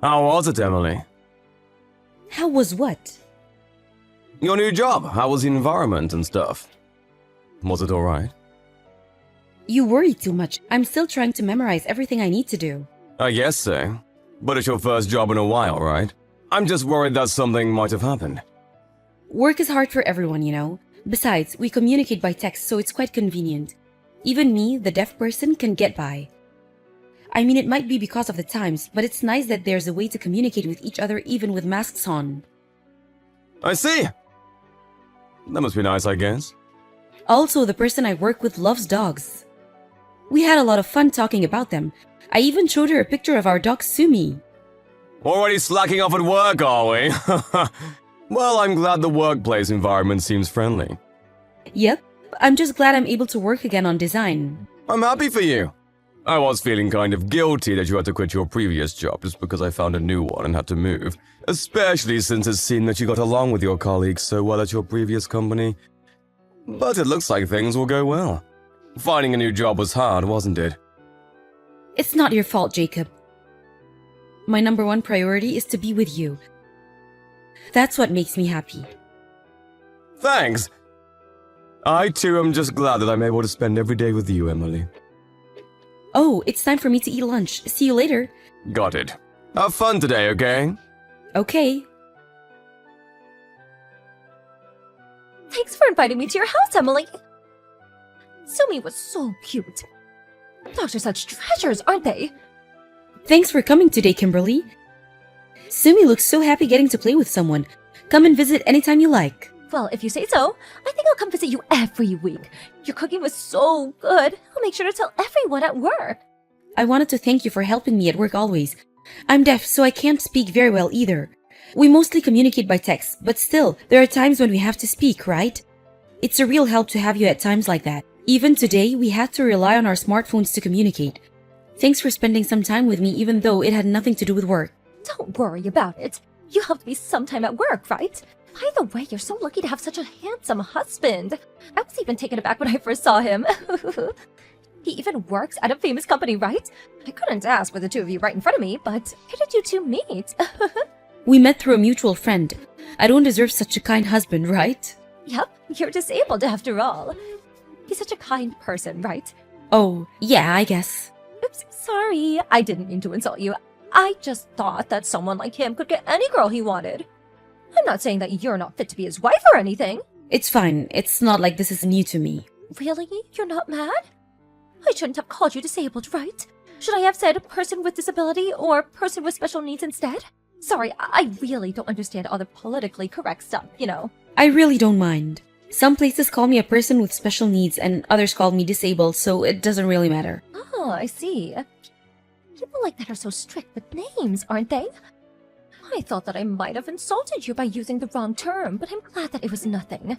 How was it, Emily? How was what? Your new job, how was the environment and stuff? Was it alright? You worry too much. I'm still trying to memorize everything I need to do. I guess so. But it's your first job in a while, right? I'm just worried that something might have happened. Work is hard for everyone, you know. Besides, we communicate by text, so it's quite convenient. Even me, the deaf person, can get by. I mean, it might be because of the times, but it's nice that there's a way to communicate with each other even with masks on. I see! That must be nice, I guess. Also, the person I work with loves dogs. We had a lot of fun talking about them. I even showed her a picture of our dog Sumi. Already slacking off at work, are we? Well, I'm glad the workplace environment seems friendly. Yep, I'm just glad I'm able to work again on design. I'm happy for you. I was feeling kind of guilty that you had to quit your previous job just because I found a new one and had to move. Especially since it seemed that you got along with your colleagues so well at your previous company. But it looks like things will go well. Finding a new job was hard, wasn't it? It's not your fault, Jacob. My number one priority is to be with you. That's what makes me happy. Thanks! I too am just glad that I'm able to spend every day with you, Emily. Oh, it's time for me to eat lunch. See you later. Got it. Have fun today, okay? Okay. Thanks for inviting me to your house, Emily. Sumi was so cute. Dogs are such treasures, aren't they? Thanks for coming today, Kimberly. Sumi looks so happy getting to play with someone. Come and visit anytime you like. Well, if you say so, I think I'll come visit you every week. Your cooking was so good. I'll make sure to tell everyone at work. I wanted to thank you for helping me at work always. I'm deaf, so I can't speak very well either. We mostly communicate by text, but still, there are times when we have to speak, right? It's a real help to have you at times like that. Even today, we had to rely on our smartphones to communicate. Thanks for spending some time with me even though it had nothing to do with work. Don't worry about it. You helped me sometime at work, right? By the way, you're so lucky to have such a handsome husband. I was even taken aback when I first saw him. He even works at a famous company, right? I couldn't ask for the two of you right in front of me, but how did you two meet? We met through a mutual friend. I don't deserve such a kind husband, right? Yep, you're disabled after all. He's such a kind person, right? Oh, yeah, I guess. Oops, sorry. I didn't mean to insult you. I just thought that someone like him could get any girl he wanted. I'm not saying that you're not fit to be his wife or anything. It's fine. It's not like this is new to me. Really? You're not mad? I shouldn't have called you disabled, right? Should I have said person with disability or person with special needs instead? Sorry, I really don't understand all the politically correct stuff, you know. I really don't mind. Some places call me a person with special needs and others call me disabled, so it doesn't really matter. Oh, I see. People like that are so strict with names, aren't they? I thought that I might have insulted you by using the wrong term, but I'm glad that it was nothing.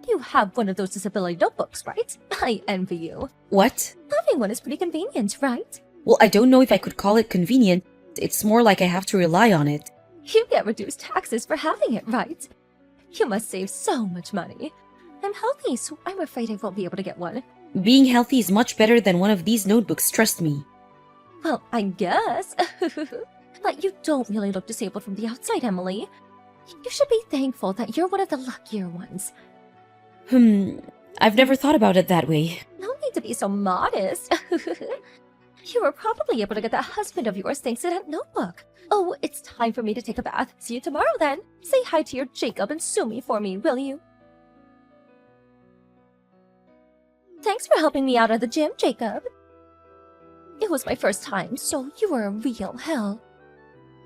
You have one of those disability notebooks, right? I envy you. What? Having one is pretty convenient, right? Well, I don't know if I could call it convenient. It's more like I have to rely on it. You get reduced taxes for having it, right? You must save so much money. I'm healthy, so I'm afraid I won't be able to get one. Being healthy is much better than one of these notebooks, trust me. Well, I guess. But you don't really look disabled from the outside, Emily. You should be thankful that you're one of the luckier ones. I've never thought about it that way. No need to be so modest. You were probably able to get that husband of yours thanks to that notebook. Oh, it's time for me to take a bath. See you tomorrow then. Say hi to your Jacob and Sumi for me, will you? Thanks for helping me out at the gym, Jacob. It was my first time, so you were a real help.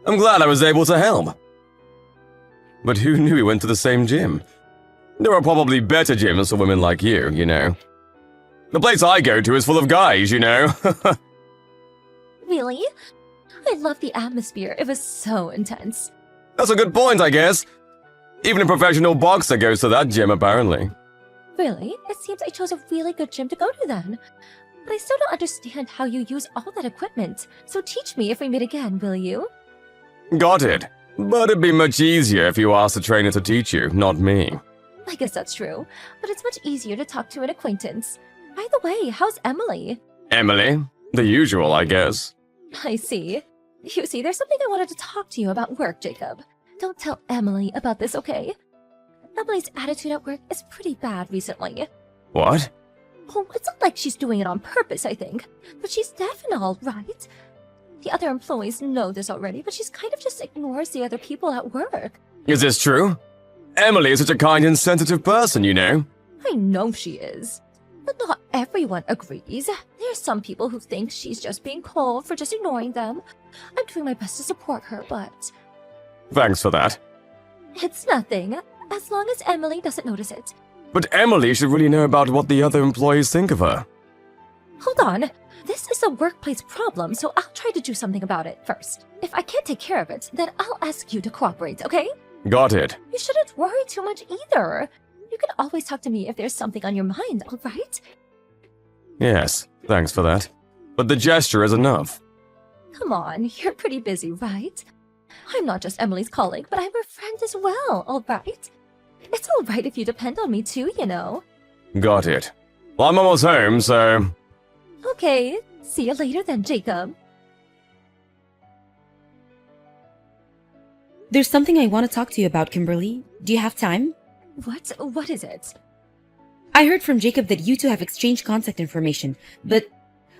I'm glad I was able to help. But who knew we went to the same gym? There are probably better gyms for women like you know. The place I go to is full of guys, you know. Really? I love the atmosphere. It was so intense. That's a good point, I guess. Even a professional boxer goes to that gym, apparently. Really? It seems I chose a really good gym to go to then. But I still don't understand how you use all that equipment. So teach me if we meet again, will you? Got it. But it'd be much easier if you asked the trainer to teach you, not me. I guess that's true. But it's much easier to talk to an acquaintance. By the way, how's Emily? Emily? The usual, I guess. I see. You see, there's something I wanted to talk to you about work, Jacob. Don't tell Emily about this, okay? Emily's attitude at work is pretty bad recently. What? Oh, it's not like she's doing it on purpose, I think. But she's deaf and all, right? The other employees know this already, but she's kind of just ignores the other people at work. Is this true? Emily is such a kind and sensitive person, you know. I know she is. But not everyone agrees. There's some people who think she's just being cold for just ignoring them. I'm doing my best to support her, but... Thanks for that. It's nothing, as long as Emily doesn't notice it. But Emily should really know about what the other employees think of her. Hold on. This is a workplace problem, so I'll try to do something about it first. If I can't take care of it, then I'll ask you to cooperate, okay? Got it. You shouldn't worry too much either. You can always talk to me if there's something on your mind, alright? Yes, thanks for that. But the gesture is enough. Come on, you're pretty busy, right? I'm not just Emily's colleague, but I'm her friend as well, alright? It's alright if you depend on me too, you know. Got it. Well, I'm almost home, so... Okay, see you later then, Jacob. There's something I want to talk to you about, Kimberly. Do you have time? What is it? I heard from Jacob that you two have exchanged contact information, but,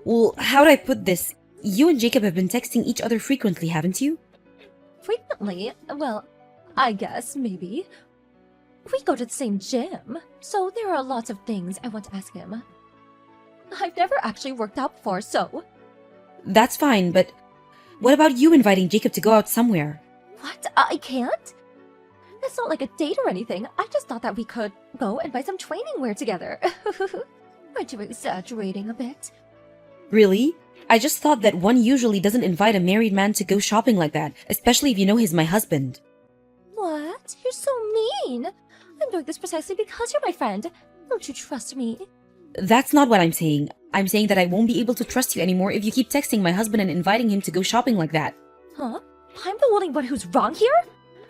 well, how do I put this? You and Jacob have been texting each other frequently, haven't you? Frequently? Well, I guess, maybe. We go to the same gym, so there are lots of things I want to ask him. I've never actually worked out before, so... That's fine, but what about you inviting Jacob to go out somewhere? What? I can't? It's not like a date or anything. I just thought that we could go and buy some training wear together. Aren't you exaggerating a bit? Really? I just thought that one usually doesn't invite a married man to go shopping like that, especially if you know he's my husband. What? You're so mean. I'm doing this precisely because you're my friend. Don't you trust me? That's not what I'm saying. I'm saying that I won't be able to trust you anymore if you keep texting my husband and inviting him to go shopping like that. Huh? I'm the only one who's wrong here?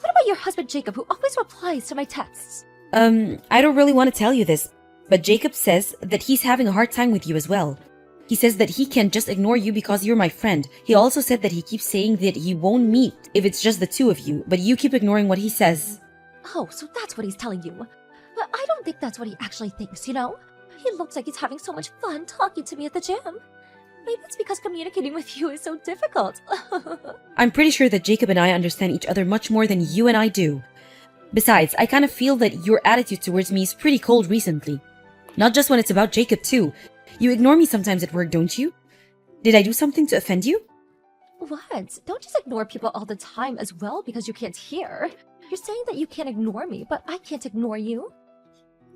What about your husband Jacob, who always replies to my texts? I don't really want to tell you this, but Jacob says that he's having a hard time with you as well. He says that he can't just ignore you because you're my friend. He also said that he keeps saying that he won't meet if it's just the two of you, but you keep ignoring what he says. Oh, so that's what he's telling you. But I don't think that's what he actually thinks, you know? He looks like he's having so much fun talking to me at the gym. Maybe it's because communicating with you is so difficult. I'm pretty sure that Jacob and I understand each other much more than you and I do. Besides, I kind of feel that your attitude towards me is pretty cold recently. Not just when it's about Jacob too. You ignore me sometimes at work, don't you? Did I do something to offend you? What? Don't just ignore people all the time as well because you can't hear. You're saying that you can't ignore me, but I can't ignore you.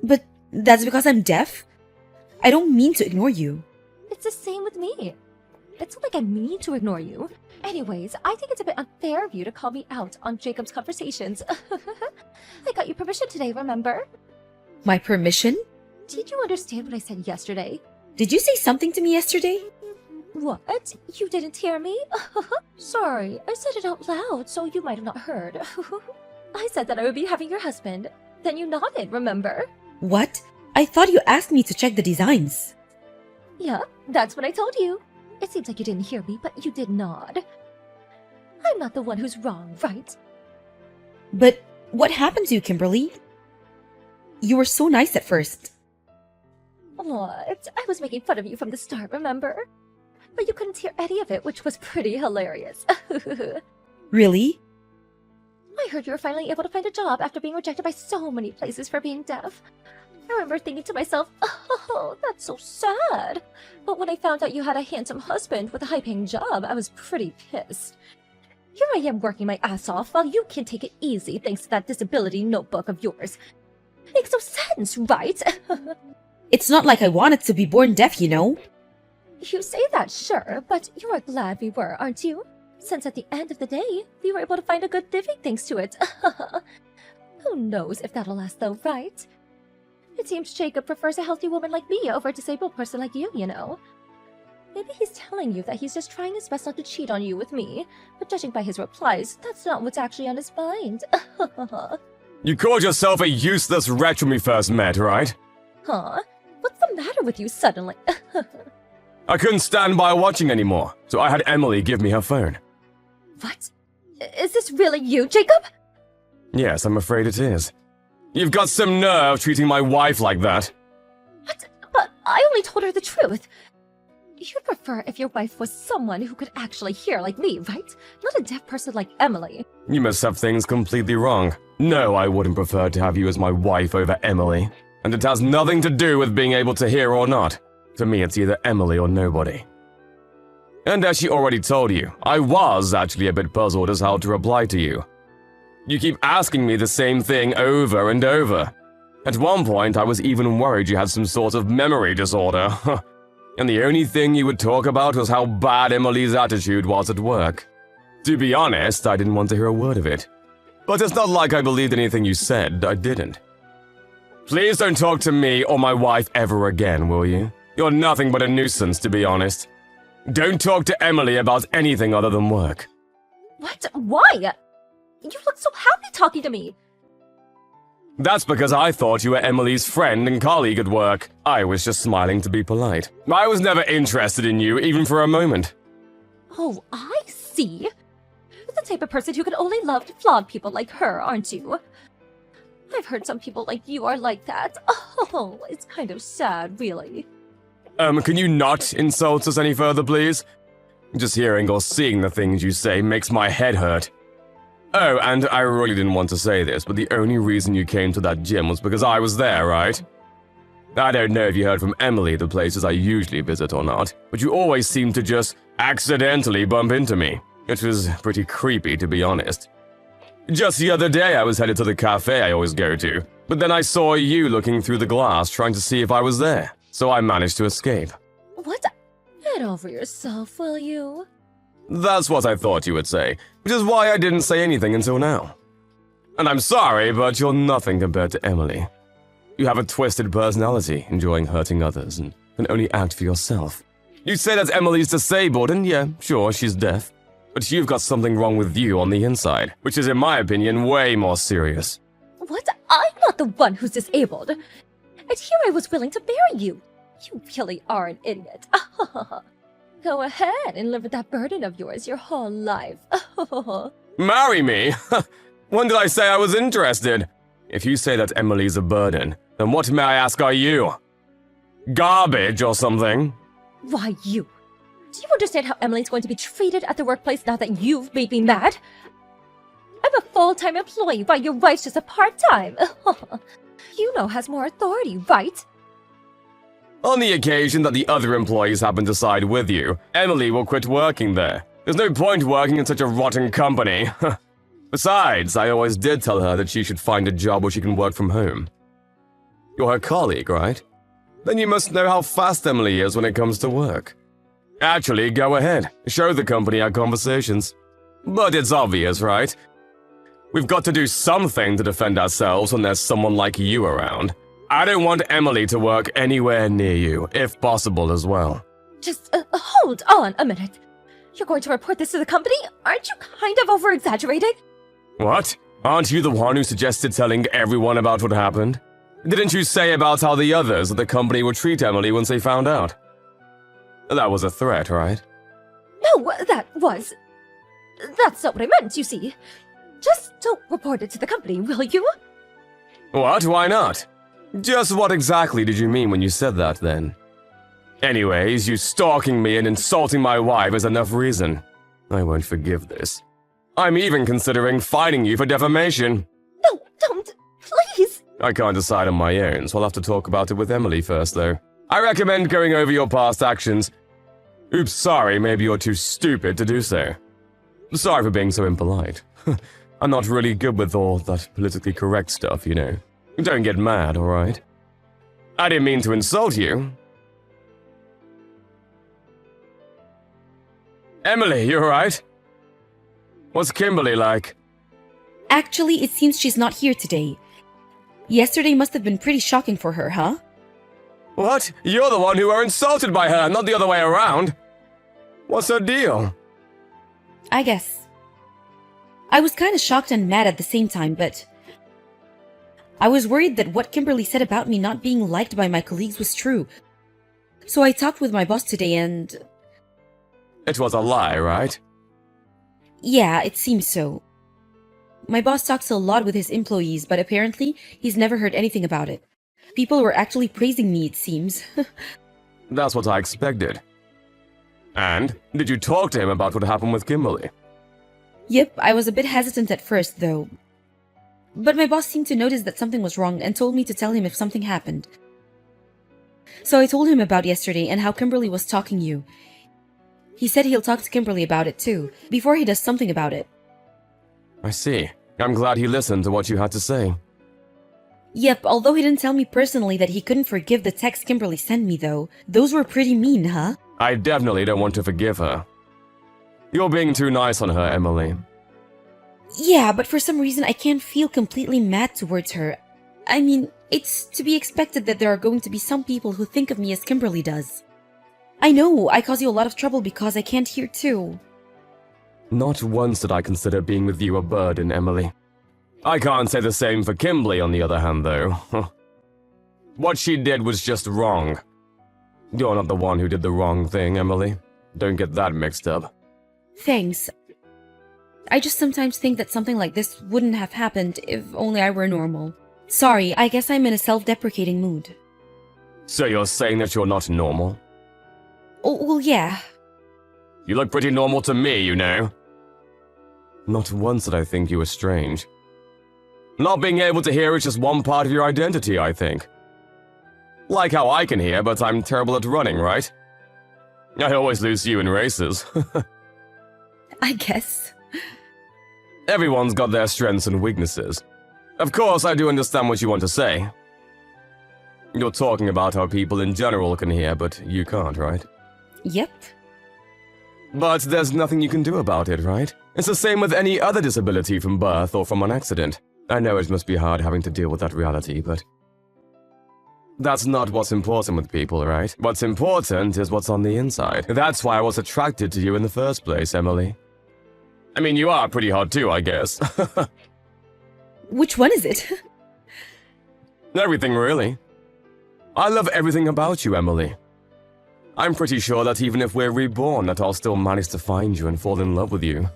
But that's because I'm deaf? I don't mean to ignore you. It's the same with me. It's not like I mean to ignore you. Anyways, I think it's a bit unfair of you to call me out on Jacob's conversations. I got you permission today, remember? My permission? Did you understand what I said yesterday? Did you say something to me yesterday? What? You didn't hear me? Sorry, I said it out loud, so you might have not heard. I said that I would be having your husband. Then you nodded, remember? What? I thought you asked me to check the designs. Yeah, that's what I told you. It seems like you didn't hear me, but you did nod. I'm not the one who's wrong, right? But what happened to you, Kimberly? You were so nice at first. What? I was making fun of you from the start, remember? But you couldn't hear any of it, which was pretty hilarious. Really? I heard you were finally able to find a job after being rejected by so many places for being deaf. I remember thinking to myself, oh, that's so sad. But when I found out you had a handsome husband with a high-paying job, I was pretty pissed. Here I am working my ass off while you can take it easy thanks to that disability notebook of yours. Makes no sense, right? It's not like I wanted to be born deaf, you know? You say that, sure, but you are glad we were, aren't you? Since at the end of the day, we were able to find a good living thanks to it. Who knows if that'll last though, right? It seems Jacob prefers a healthy woman like me over a disabled person like you know. Maybe he's telling you that he's just trying his best not to cheat on you with me, but judging by his replies, that's not what's actually on his mind. You called yourself a useless wretch when we first met, right? Huh? What's the matter with you suddenly? I couldn't stand by watching anymore, so I had Emily give me her phone. What? Is this really you, Jacob? Yes, I'm afraid it is. You've got some nerve treating my wife like that. What? But I only told her the truth. You'd prefer if your wife was someone who could actually hear like me, right? Not a deaf person like Emily. You must have things completely wrong. No, I wouldn't prefer to have you as my wife over Emily. And it has nothing to do with being able to hear or not. For me, it's either Emily or nobody. And as she already told you, I was actually a bit puzzled as how to reply to you. You keep asking me the same thing over and over. At one point, I was even worried you had some sort of memory disorder. And the only thing you would talk about was how bad Emily's attitude was at work. To be honest, I didn't want to hear a word of it. But it's not like I believed anything you said, I didn't. Please don't talk to me or my wife ever again, will you? You're nothing but a nuisance, to be honest. Don't talk to Emily about anything other than work. What? Why? You look so happy talking to me. That's because I thought you were Emily's friend and colleague at work. I was just smiling to be polite. I was never interested in you, even for a moment. Oh, I see. You're the type of person who can only love flawed people like her, aren't you? I've heard some people like you are like that. Oh, it's kind of sad, really. Can you not insult us any further, please? Just hearing or seeing the things you say makes my head hurt. Oh, and I really didn't want to say this, but the only reason you came to that gym was because I was there, right? I don't know if you heard from Emily the places I usually visit or not, but you always seem to just accidentally bump into me, which was pretty creepy, to be honest. Just the other day I was headed to the cafe I always go to, but then I saw you looking through the glass trying to see if I was there, so I managed to escape. What? Get over yourself, will you? That's what I thought you would say, which is why I didn't say anything until now. And I'm sorry, but you're nothing compared to Emily. You have a twisted personality, enjoying hurting others, and can only act for yourself. You say that Emily's disabled, and yeah, sure, she's deaf. But you've got something wrong with you on the inside, which is, in my opinion, way more serious. What? I'm not the one who's disabled. And here I was willing to marry you. You really are an idiot. Go ahead and live with that burden of yours your whole life. Marry me? When did I say I was interested? If you say that Emily's a burden, then what, may I ask, are you? Garbage or something? Why you? Do you understand how Emily's going to be treated at the workplace now that you've made me mad? I'm a full-time employee while your wife's just a part-time. You know has more authority, right? On the occasion that the other employees happen to side with you, Emily will quit working there. There's no point working in such a rotten company. Besides, I always did tell her that she should find a job where she can work from home. You're her colleague, right? Then you must know how fast Emily is when it comes to work. Actually, go ahead. Show the company our conversations. But it's obvious, right? We've got to do something to defend ourselves when there's someone like you around. I don't want Emily to work anywhere near you, if possible as well. Just hold on a minute. You're going to report this to the company? Aren't you kind of over-exaggerating? What? Aren't you the one who suggested telling everyone about what happened? Didn't you say about how the others at the company would treat Emily once they found out? That was a threat, right? No, that's not what I meant, you see. Just don't report it to the company, will you? What? Why not? Just what exactly did you mean when you said that, then? Anyways, you stalking me and insulting my wife is enough reason. I won't forgive this. I'm even considering fining you for defamation. No, don't. Please. I can't decide on my own, so I'll have to talk about it with Emily first, though. I recommend going over your past actions. Oops, sorry, maybe you're too stupid to do so. Sorry for being so impolite. I'm not really good with all that politically correct stuff, you know. Don't get mad, alright? I didn't mean to insult you. Emily, you alright? What's Kimberly like? Actually, it seems she's not here today. Yesterday must have been pretty shocking for her, huh? What? You're the one who were insulted by her, not the other way around. What's her deal? I guess. I was kind of shocked and mad at the same time, but I was worried that what Kimberly said about me not being liked by my colleagues was true. So I talked with my boss today and... It was a lie, right? Yeah, it seems so. My boss talks a lot with his employees, but apparently he's never heard anything about it. People were actually praising me, it seems. That's what I expected. And did you talk to him about what happened with Kimberly? Yep, I was a bit hesitant at first, though. But my boss seemed to notice that something was wrong and told me to tell him if something happened. So I told him about yesterday and how Kimberly was stalking you. He said he'll talk to Kimberly about it too, before he does something about it. I see. I'm glad he listened to what you had to say. Yep, although he didn't tell me personally that he couldn't forgive the text Kimberly sent me though. Those were pretty mean, huh? I definitely don't want to forgive her. You're being too nice on her, Emily. Yeah, but for some reason I can't feel completely mad towards her. I mean, it's to be expected that there are going to be some people who think of me as Kimberly does. I know, I cause you a lot of trouble because I can't hear too. Not once did I consider being with you a burden, Emily. I can't say the same for Kimberly, on the other hand, though. What she did was just wrong. You're not the one who did the wrong thing, Emily. Don't get that mixed up. Thanks. I just sometimes think that something like this wouldn't have happened if only I were normal. Sorry, I guess I'm in a self-deprecating mood. So you're saying that you're not normal? Oh, well, yeah. You look pretty normal to me, you know. Not once did I think you were strange. Not being able to hear is just one part of your identity, I think. Like how I can hear, but I'm terrible at running, right? I always lose to you in races. I guess. Everyone's got their strengths and weaknesses. Of course, I do understand what you want to say. You're talking about how people in general can hear, but you can't, right? Yep. But there's nothing you can do about it, right? It's the same with any other disability from birth or from an accident. I know it must be hard having to deal with that reality, but that's not what's important with people, right? What's important is what's on the inside. That's why I was attracted to you in the first place, Emily. I mean, you are pretty hot too, I guess. Which one is it? Everything, really. I love everything about you, Emily. I'm pretty sure that even if we're reborn, that I'll still manage to find you and fall in love with you.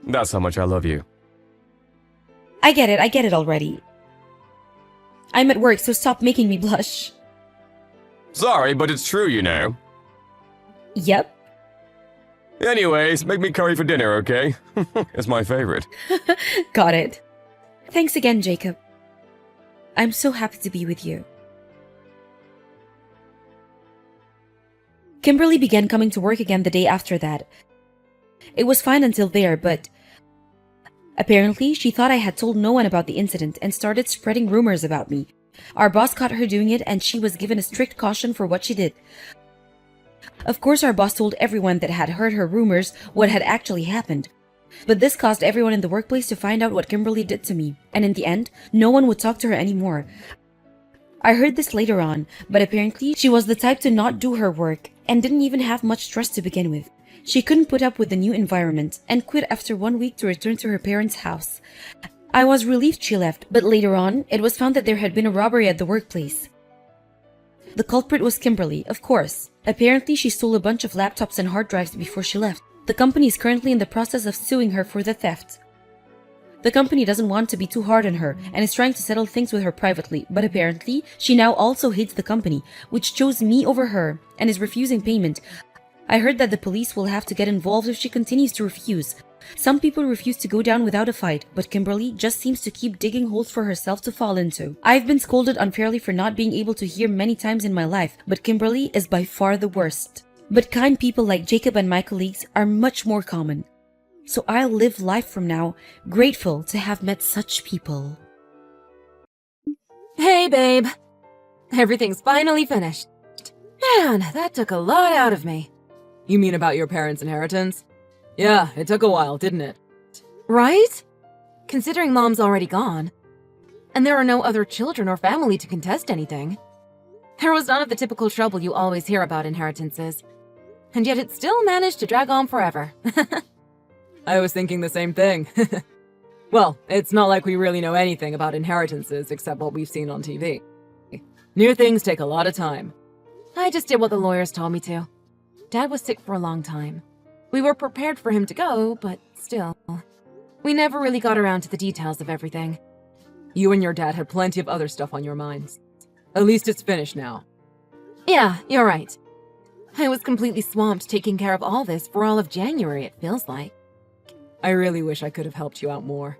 That's how much I love you. I get it already. I'm at work, so stop making me blush. Sorry, but it's true, you know. Yep. Anyways, make me curry for dinner, okay? It's my favorite. Got it. Thanks again, Jacob. I'm so happy to be with you. Kimberly began coming to work again the day after that. It was fine until there, but apparently she thought I had told no one about the incident and started spreading rumors about me. Our boss caught her doing it and she was given a strict caution for what she did. Of course, our boss told everyone that had heard her rumors what had actually happened. But this caused everyone in the workplace to find out what Kimberly did to me, and in the end, no one would talk to her anymore. I heard this later on, but apparently she was the type to not do her work and didn't even have much trust to begin with. She couldn't put up with the new environment and quit after 1 week to return to her parents' house. I was relieved she left, but later on, it was found that there had been a robbery at the workplace. The culprit was Kimberly, of course. Apparently, she stole a bunch of laptops and hard drives before she left. The company is currently in the process of suing her for the theft. The company doesn't want to be too hard on her and is trying to settle things with her privately, but apparently, she now also hates the company, which chose me over her and is refusing payment. I heard that the police will have to get involved if she continues to refuse. Some people refuse to go down without a fight, but Kimberly just seems to keep digging holes for herself to fall into. I've been scolded unfairly for not being able to hear many times in my life, but Kimberly is by far the worst. But kind people like Jacob and my colleagues are much more common. So I'll live life from now, grateful to have met such people. Hey, babe. Everything's finally finished. Man, that took a lot out of me. You mean about your parents' inheritance? Yeah, it took a while, didn't it? Right? Considering Mom's already gone. And there are no other children or family to contest anything. There was none of the typical trouble you always hear about inheritances. And yet it still managed to drag on forever. I was thinking the same thing. Well, it's not like we really know anything about inheritances except what we've seen on TV. New things take a lot of time. I just did what the lawyers told me to. Dad was sick for a long time. We were prepared for him to go, but still. We never really got around to the details of everything. You and your dad had plenty of other stuff on your minds. At least it's finished now. Yeah, you're right. I was completely swamped taking care of all this for all of January, it feels like. I really wish I could have helped you out more.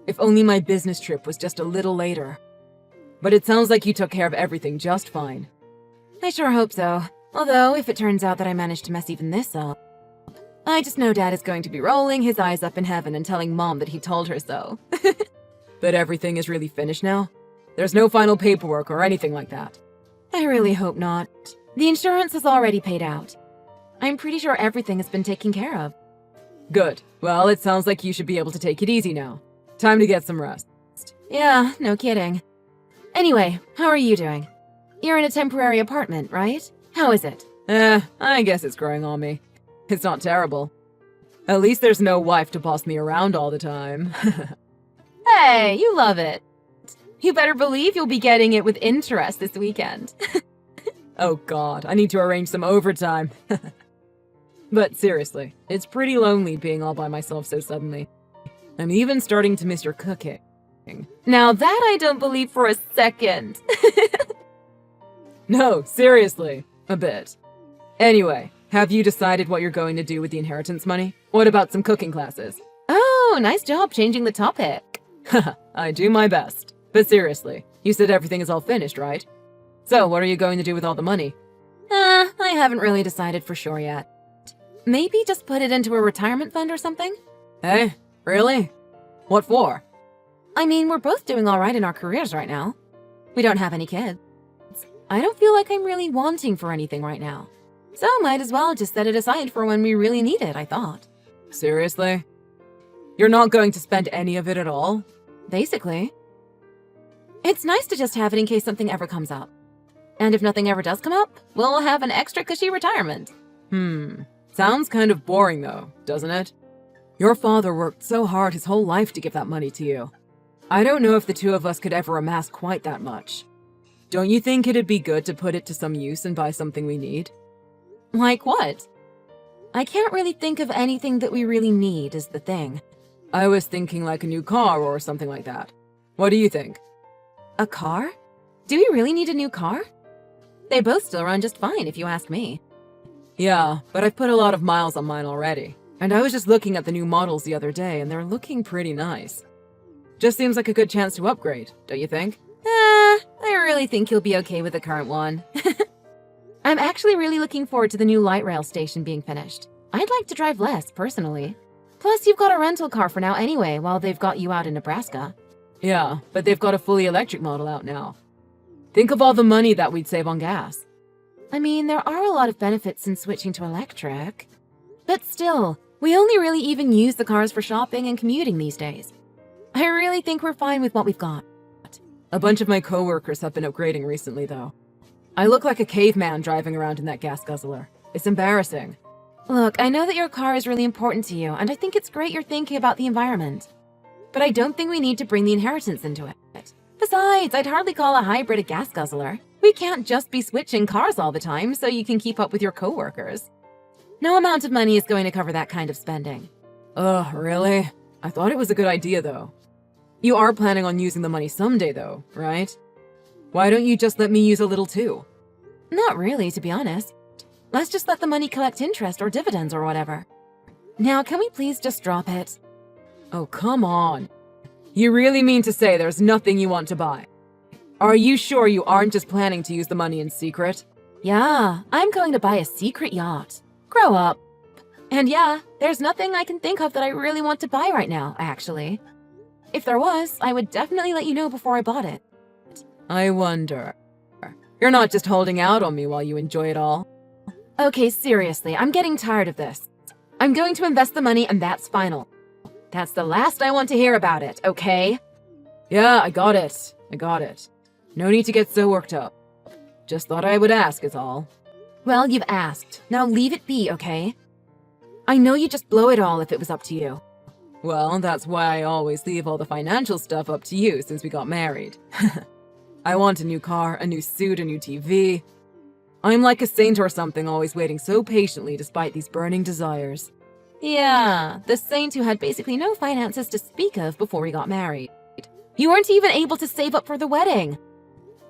If only my business trip was just a little later. But it sounds like you took care of everything just fine. I sure hope so. Although, if it turns out that I managed to mess even this up, I just know Dad is going to be rolling his eyes up in heaven and telling Mom that he told her so. But everything is really finished now? There's no final paperwork or anything like that? I really hope not. The insurance has already paid out. I'm pretty sure everything has been taken care of. Good. Well, it sounds like you should be able to take it easy now. Time to get some rest. Yeah, no kidding. Anyway, how are you doing? You're in a temporary apartment, right? How is it? I guess it's growing on me. It's not terrible. At least there's no wife to boss me around all the time. Hey, you love it. You better believe you'll be getting it with interest this weekend. Oh god, I need to arrange some overtime. But seriously, it's pretty lonely being all by myself so suddenly. I'm even starting to miss your cooking. Now that I don't believe for a second. No, seriously, a bit. Anyway, have you decided what you're going to do with the inheritance money? What about some cooking classes? Oh, nice job changing the topic. Haha, I do my best. But seriously, you said everything is all finished, right? So, what are you going to do with all the money? I haven't really decided for sure yet. Maybe just put it into a retirement fund or something? Eh? Really? What for? I mean, we're both doing all right in our careers right now. We don't have any kids. I don't feel like I'm really wanting for anything right now. So might as well just set it aside for when we really need it, I thought. Seriously? You're not going to spend any of it at all? Basically. It's nice to just have it in case something ever comes up. And if nothing ever does come up, we'll have an extra cushy retirement. Sounds kind of boring though, doesn't it? Your father worked so hard his whole life to give that money to you. I don't know if the two of us could ever amass quite that much. Don't you think it'd be good to put it to some use and buy something we need? Like what? I can't really think of anything that we really need is the thing. I was thinking like a new car or something like that. What do you think? A car? Do we really need a new car? They both still run just fine if you ask me. Yeah, but I've put a lot of miles on mine already. And I was just looking at the new models the other day and they're looking pretty nice. Just seems like a good chance to upgrade, don't you think? I really think you'll be okay with the current one. I'm actually really looking forward to the new light rail station being finished. I'd like to drive less, personally. Plus, you've got a rental car for now anyway, while they've got you out in Nebraska. Yeah, but they've got a fully electric model out now. Think of all the money that we'd save on gas. I mean, there are a lot of benefits in switching to electric. But still, we only really even use the cars for shopping and commuting these days. I really think we're fine with what we've got. A bunch of my coworkers have been upgrading recently, though. I look like a caveman driving around in that gas guzzler. It's embarrassing. Look, I know that your car is really important to you, and I think it's great you're thinking about the environment. But I don't think we need to bring the inheritance into it. Besides, I'd hardly call a hybrid a gas guzzler. We can't just be switching cars all the time so you can keep up with your coworkers. No amount of money is going to cover that kind of spending. Ugh, really? I thought it was a good idea, though. You are planning on using the money someday, though, right? Why don't you just let me use a little, too? Not really, to be honest. Let's just let the money collect interest or dividends or whatever. Now, can we please just drop it? Oh, come on. You really mean to say there's nothing you want to buy? Are you sure you aren't just planning to use the money in secret? Yeah, I'm going to buy a secret yacht. Grow up. And yeah, there's nothing I can think of that I really want to buy right now, actually. If there was, I would definitely let you know before I bought it. I wonder. You're not just holding out on me while you enjoy it all? Okay, seriously, I'm getting tired of this. I'm going to invest the money and that's final. That's the last I want to hear about it, okay? Yeah, I got it. No need to get so worked up. Just thought I would ask is all. Well, you've asked. Now leave it be, okay? I know you'd just blow it all if it was up to you. Well, that's why I always leave all the financial stuff up to you since we got married. I want a new car, a new suit, a new TV. I'm like a saint or something, always waiting so patiently despite these burning desires. Yeah, the saint who had basically no finances to speak of before we got married. You weren't even able to save up for the wedding.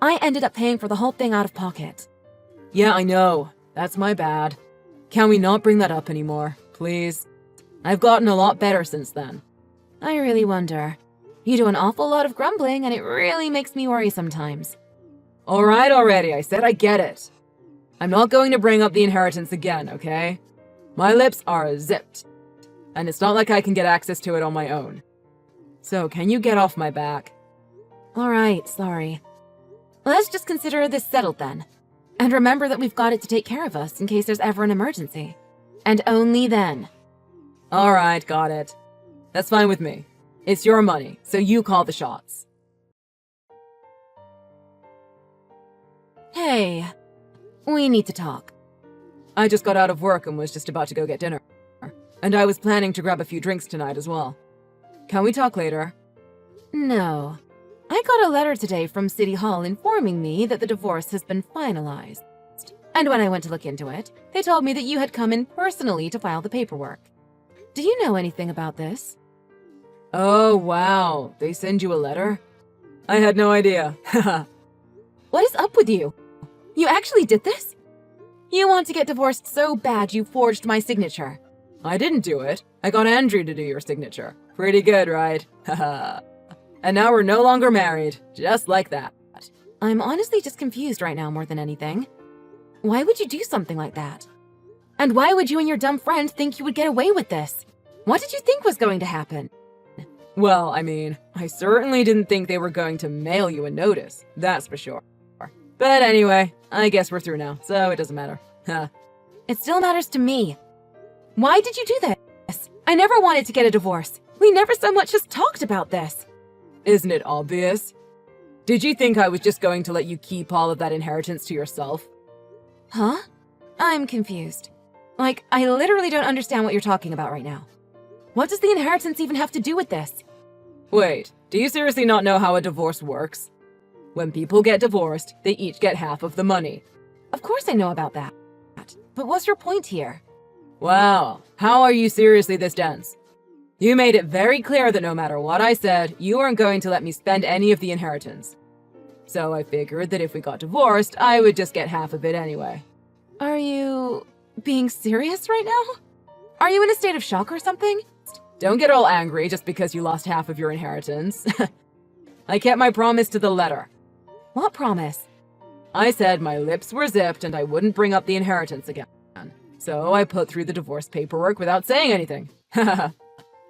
I ended up paying for the whole thing out of pocket. Yeah, I know. That's my bad. Can we not bring that up anymore, please? I've gotten a lot better since then. I really wonder. You do an awful lot of grumbling, and it really makes me worry sometimes. All right already, I said I get it. I'm not going to bring up the inheritance again, okay? My lips are zipped, and it's not like I can get access to it on my own. So can you get off my back? All right, sorry. Let's just consider this settled then. And remember that we've got it to take care of us in case there's ever an emergency. And only then. All right, got it. That's fine with me. It's your money, so you call the shots. Hey, we need to talk. I just got out of work and was just about to go get dinner. And I was planning to grab a few drinks tonight as well. Can we talk later? No. I got a letter today from City Hall informing me that the divorce has been finalized. And when I went to look into it, they told me that you had come in personally to file the paperwork. Do you know anything about this? Oh, wow. They send you a letter? I had no idea. What is up with you? You actually did this? You want to get divorced so bad you forged my signature. I didn't do it. I got Andrew to do your signature. Pretty good, right? Haha. And now we're no longer married. Just like that. I'm honestly just confused right now more than anything. Why would you do something like that? And why would you and your dumb friend think you would get away with this? What did you think was going to happen? Well, I mean, I certainly didn't think they were going to mail you a notice. That's for sure. But anyway, I guess we're through now, so it doesn't matter. Huh. It still matters to me. Why did you do this? I never wanted to get a divorce. We never so much as talked about this. Isn't it obvious? Did you think I was just going to let you keep all of that inheritance to yourself? Huh? I'm confused. Like, I literally don't understand what you're talking about right now. What does the inheritance even have to do with this? Wait, do you seriously not know how a divorce works? When people get divorced, they each get half of the money. Of course I know about that. But what's your point here? Wow, how are you seriously this dense? You made it very clear that no matter what I said, you weren't going to let me spend any of the inheritance. So I figured that if we got divorced, I would just get half of it anyway. Are you being serious right now? Are you in a state of shock or something? Don't get all angry just because you lost half of your inheritance. I kept my promise to the letter. What promise? I said my lips were zipped and I wouldn't bring up the inheritance again. So I put through the divorce paperwork without saying anything.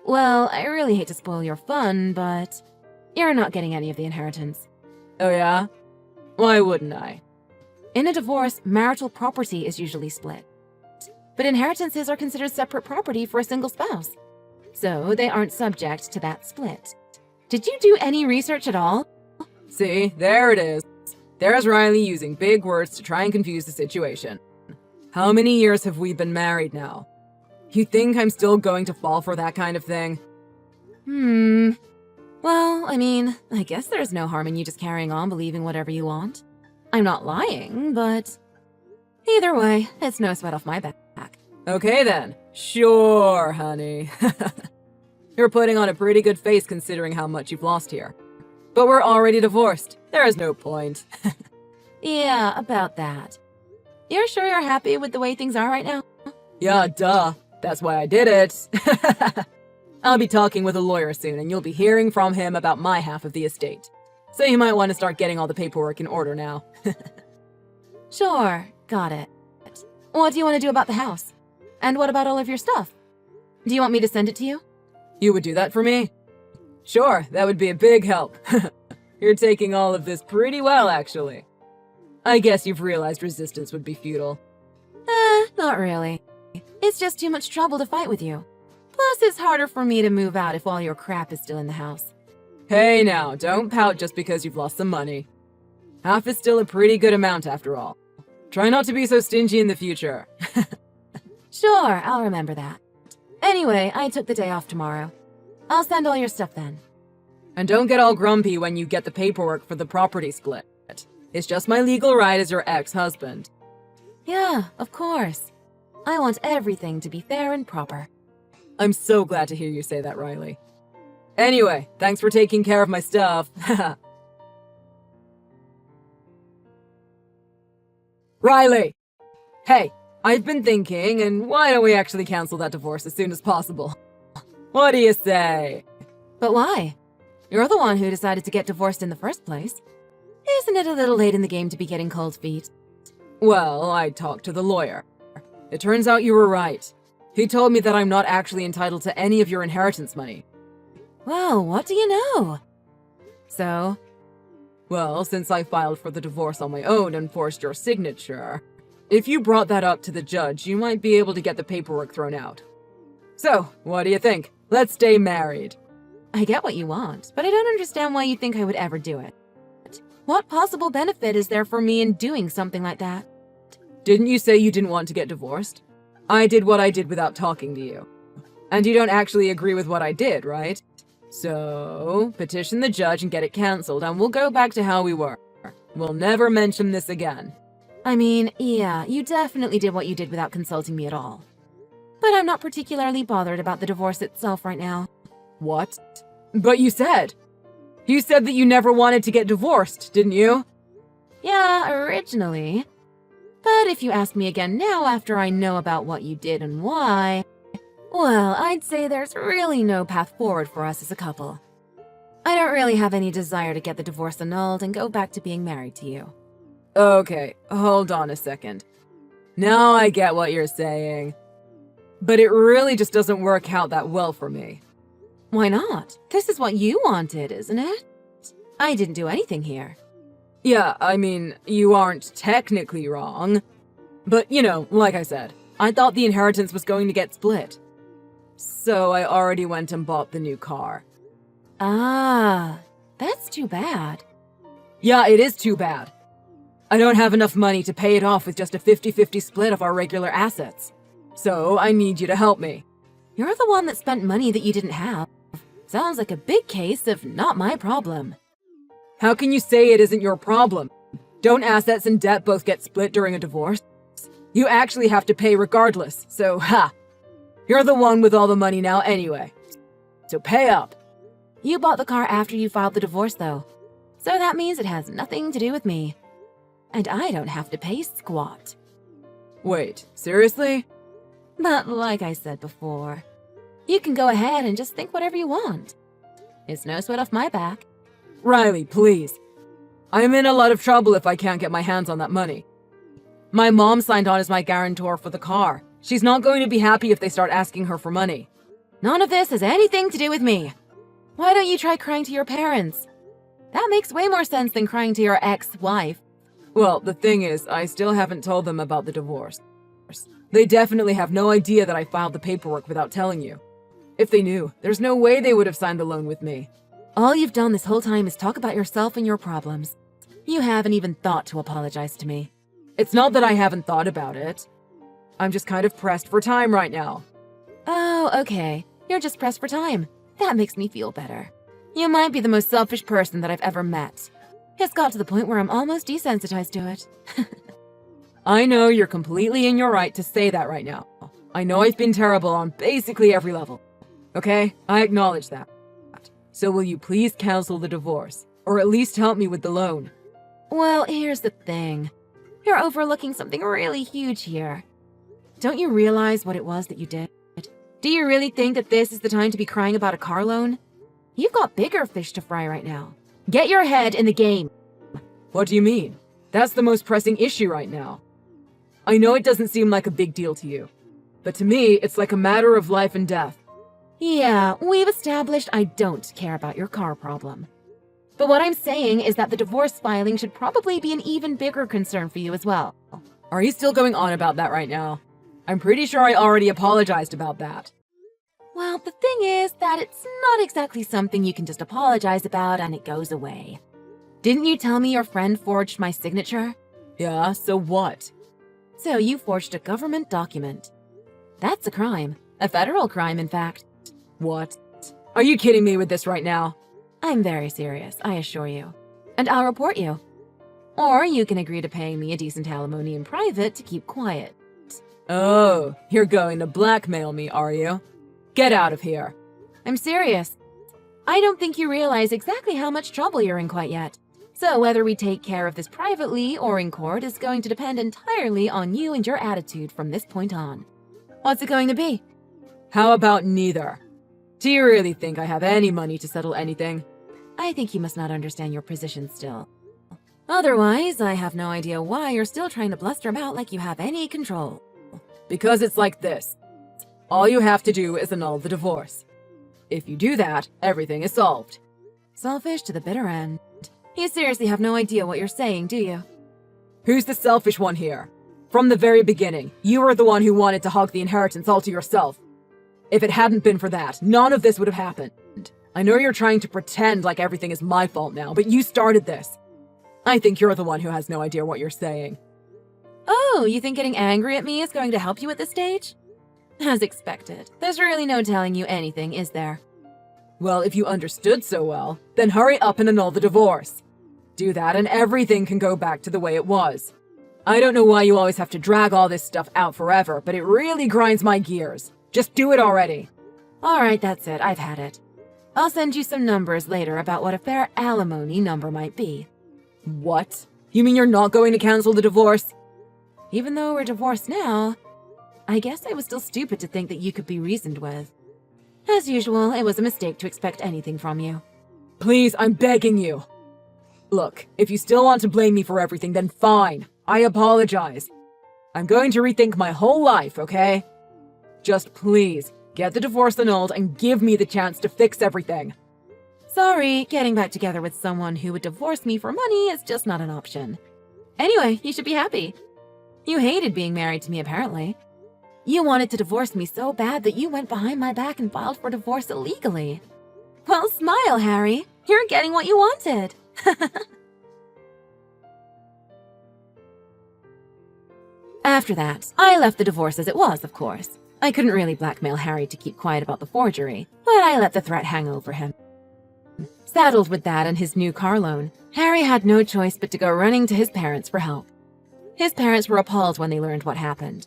Well, I really hate to spoil your fun, but you're not getting any of the inheritance. Oh yeah? Why wouldn't I? In a divorce, marital property is usually split. But inheritances are considered separate property for a single spouse. So they aren't subject to that split. Did you do any research at all? See, there it is. There's Riley using big words to try and confuse the situation. How many years have we been married now? You think I'm still going to fall for that kind of thing? Well, I mean, I guess there's no harm in you just carrying on believing whatever you want. I'm not lying, but either way, it's no sweat off my back. Okay then. Sure, honey. You're putting on a pretty good face considering how much you've lost here. But we're already divorced. There is no point. Yeah, about that. You're sure you're happy with the way things are right now? Yeah, duh. That's why I did it. I'll be talking with a lawyer soon, and you'll be hearing from him about my half of the estate. So you might want to start getting all the paperwork in order now. Sure, got it. What do you want to do about the house? And what about all of your stuff? Do you want me to send it to you? You would do that for me? Sure, that would be a big help. You're taking all of this pretty well, actually. I guess you've realized resistance would be futile. Not really. It's just too much trouble to fight with you. Plus, it's harder for me to move out if all your crap is still in the house. Hey now, don't pout just because you've lost some money. Half is still a pretty good amount after all. Try not to be so stingy in the future. Sure, I'll remember that. Anyway, I took the day off tomorrow. I'll send all your stuff then. And don't get all grumpy when you get the paperwork for the property split. It's just my legal right as your ex-husband. Yeah, of course. I want everything to be fair and proper. I'm so glad to hear you say that, Riley. Anyway, thanks for taking care of my stuff. Riley! Hey, I've been thinking, and why don't we actually cancel that divorce as soon as possible? What do you say? But why? You're the one who decided to get divorced in the first place. Isn't it a little late in the game to be getting cold feet? Well, I talked to the lawyer. It turns out you were right. He told me that I'm not actually entitled to any of your inheritance money. Well, what do you know? So? Well, since I filed for the divorce on my own and forced your signature, if you brought that up to the judge, you might be able to get the paperwork thrown out. So, what do you think? Let's stay married. I get what you want, but I don't understand why you think I would ever do it. What possible benefit is there for me in doing something like that? Didn't you say you didn't want to get divorced? I did what I did without talking to you. And you don't actually agree with what I did, right? So, petition the judge and get it cancelled, and we'll go back to how we were. We'll never mention this again. I mean, yeah, you definitely did what you did without consulting me at all. But I'm not particularly bothered about the divorce itself right now. What? But you said that you never wanted to get divorced, didn't you? Yeah, originally. But if you ask me again now after I know about what you did and why, well, I'd say there's really no path forward for us as a couple. I don't really have any desire to get the divorce annulled and go back to being married to you. Okay, hold on a second. Now I get what you're saying. But it really just doesn't work out that well for me. Why not? This is what you wanted, isn't it? I didn't do anything here. Yeah, I mean, you aren't technically wrong. But, you know, like I said, I thought the inheritance was going to get split. So I already went and bought the new car. Ah, that's too bad. Yeah, it is too bad. I don't have enough money to pay it off with just a 50-50 split of our regular assets. So I need you to help me. You're the one that spent money that you didn't have. Sounds like a big case of not my problem. How can you say it isn't your problem? Don't assets and debt both get split during a divorce? You actually have to pay regardless, so ha! You're the one with all the money now anyway. So pay up. You bought the car after you filed the divorce, though. So that means it has nothing to do with me. And I don't have to pay squat. Wait, seriously? But like I said before, you can go ahead and just think whatever you want. It's no sweat off my back. Riley, please. I'm in a lot of trouble if I can't get my hands on that money. My mom signed on as my guarantor for the car. She's not going to be happy if they start asking her for money. None of this has anything to do with me. Why don't you try crying to your parents? That makes way more sense than crying to your ex-wife. Well, the thing is, I still haven't told them about the divorce. They definitely have no idea that I filed the paperwork without telling you. If they knew, there's no way they would have signed the loan with me. All you've done this whole time is talk about yourself and your problems. You haven't even thought to apologize to me. It's not that I haven't thought about it. I'm just kind of pressed for time right now. Oh, okay. You're just pressed for time. That makes me feel better. You might be the most selfish person that I've ever met. It's got to the point where I'm almost desensitized to it. I know you're completely in your right to say that right now. I know I've been terrible on basically every level. Okay? I acknowledge that. So will you please cancel the divorce? Or at least help me with the loan? Well, here's the thing. You're overlooking something really huge here. Don't you realize what it was that you did? Do you really think that this is the time to be crying about a car loan? You've got bigger fish to fry right now. Get your head in the game. What do you mean? That's the most pressing issue right now. I know it doesn't seem like a big deal to you, but to me, it's like a matter of life and death. Yeah, we've established I don't care about your car problem. But what I'm saying is that the divorce filing should probably be an even bigger concern for you as well. Are you still going on about that right now? I'm pretty sure I already apologized about that. Well, the thing is that it's not exactly something you can just apologize about and it goes away. Didn't you tell me your friend forged my signature? Yeah, so what? So you forged a government document. That's a crime. A federal crime, in fact. What? Are you kidding me with this right now? I'm very serious, I assure you. And I'll report you. Or you can agree to paying me a decent alimony in private to keep quiet. Oh, you're going to blackmail me, are you? Get out of here. I'm serious. I don't think you realize exactly how much trouble you're in quite yet. So whether we take care of this privately or in court is going to depend entirely on you and your attitude from this point on. What's it going to be? How about neither? Do you really think I have any money to settle anything? I think you must not understand your position still. Otherwise, I have no idea why you're still trying to bluster about like you have any control. Because it's like this. All you have to do is annul the divorce. If you do that, everything is solved. Selfish to the bitter end. You seriously have no idea what you're saying, do you? Who's the selfish one here? From the very beginning, you were the one who wanted to hog the inheritance all to yourself. If it hadn't been for that, none of this would have happened. I know you're trying to pretend like everything is my fault now, but you started this. I think you're the one who has no idea what you're saying. Oh, you think getting angry at me is going to help you at this stage? As expected. There's really no telling you anything, is there? Well, if you understood so well, then hurry up and annul the divorce. Do that and everything can go back to the way it was. I don't know why you always have to drag all this stuff out forever, but it really grinds my gears. Just do it already. Alright, that's it. I've had it. I'll send you some numbers later about what a fair alimony number might be. What? You mean you're not going to cancel the divorce? Even though we're divorced now, I guess I was still stupid to think that you could be reasoned with. As usual, it was a mistake to expect anything from you. Please, I'm begging you. Look, if you still want to blame me for everything, then fine. I apologize. I'm going to rethink my whole life, okay? Just please, get the divorce annulled and give me the chance to fix everything. Sorry, getting back together with someone who would divorce me for money is just not an option. Anyway, you should be happy. You hated being married to me, apparently. You wanted to divorce me so bad that you went behind my back and filed for divorce illegally. Well, smile, Harry. You're getting what you wanted. After that, I left the divorce as it was, of course. I couldn't really blackmail Harry to keep quiet about the forgery, but I let the threat hang over him. Saddled with that and his new car loan, Harry had no choice but to go running to his parents for help. His parents were appalled when they learned what happened.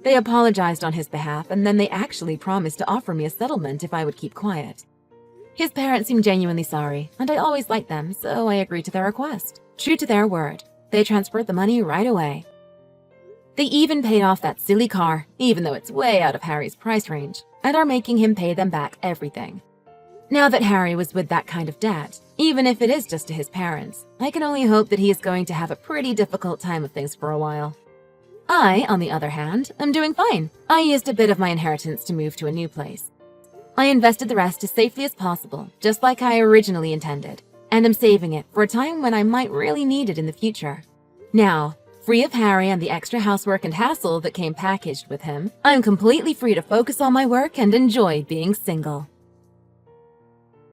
They apologized on his behalf, and then they actually promised to offer me a settlement if I would keep quiet. His parents seemed genuinely sorry, and I always liked them, so I agreed to their request. True to their word, they transferred the money right away. They even paid off that silly car, even though it's way out of Harry's price range, and are making him pay them back everything. Now that Harry was with that kind of debt, even if it is just to his parents, I can only hope that he is going to have a pretty difficult time of things for a while. I, on the other hand, am doing fine. I used a bit of my inheritance to move to a new place. I invested the rest as safely as possible, just like I originally intended, and am saving it for a time when I might really need it in the future. Now, free of Harry and the extra housework and hassle that came packaged with him, I'm completely free to focus on my work and enjoy being single.